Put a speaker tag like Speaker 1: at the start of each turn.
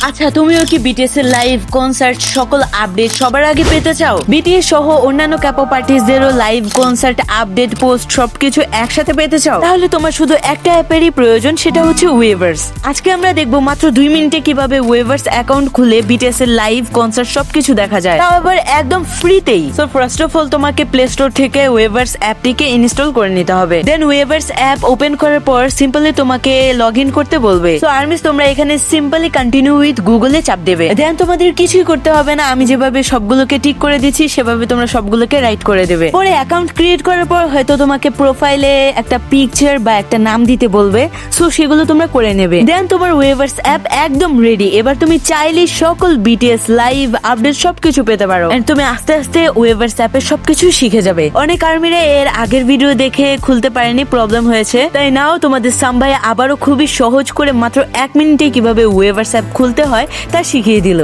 Speaker 1: আচ্ছা, তুমিও কি বিটিএস এর লাইভ কনসার্ট সকল আপডেট সবার আগে পেতে চাও? বিটিএস সহ অন্যান্য ক্যাপো পার্টিজদেরও লাইভ কনসার্ট আপডেট পোস্ট সবকিছু একসাথে পেতে চাও? তাহলে তোমার শুধু একটা অ্যাপেরই প্রয়োজন, সেটা হচ্ছে ওয়েভার্স। আজকে আমরা দেখবো মাত্র 2 মিনিটে কিভাবে ওয়েভার্স অ্যাকাউন্ট খুলে বিটিএস এর লাইভ কনসার্ট সবকিছু দেখা যায়, তাও আবার একদম ফ্রিতেই। সো ফার্স্ট অফ অল তোমাকে প্লে স্টোর থেকে ওয়েভার্স অ্যাপটিকে ইনস্টল করে নিতে হবে। দেন ওয়েভার্স অ্যাপ ওপেন করার পর সিম্পলি তোমাকে লগ ইন করতে বলবে। সো আর্মিস, তোমরা এখানে সিম্পলি কন্টিনিউ উইথ গুগলে চাপ দেবে। দেন তোমাদের কিছুই করতে হবে না, আমি যেভাবে সবগুলোকে টিক করে দিচ্ছি সেভাবে তোমরা সবগুলোকে রাইট করে দেবে। পরে অ্যাকাউন্ট ক্রিয়েট করার পর হয়তো তোমাকে প্রোফাইলে একটা পিকচার বা একটা নাম দিতে বলবে। সো সেগুলো তোমরা করে নেবে। দেন তোমার ওয়েভার্স অ্যাপ একদম রেডি। এবার তুমি চাইলে সকল বিটিএস লাইভ আপডেট সবকিছু পেতে পারো। এন্ড তুমি আস্তে আস্তে ওয়েভার্স অ্যাপের সবকিছু শিখে যাবে। অনেক আর্মিরা এর আগের ভিডিও দেখে খুলতে পারেনি, প্রবলেম হয়েছে। তাই নাও তোমাদের সাম ভাই আবারও খুবই সহজ করে মাত্র 1 মিনিটে কিভাবে ওয়েভার্স অ্যাপ খুলতে হয় তা শিখিয়ে দিল।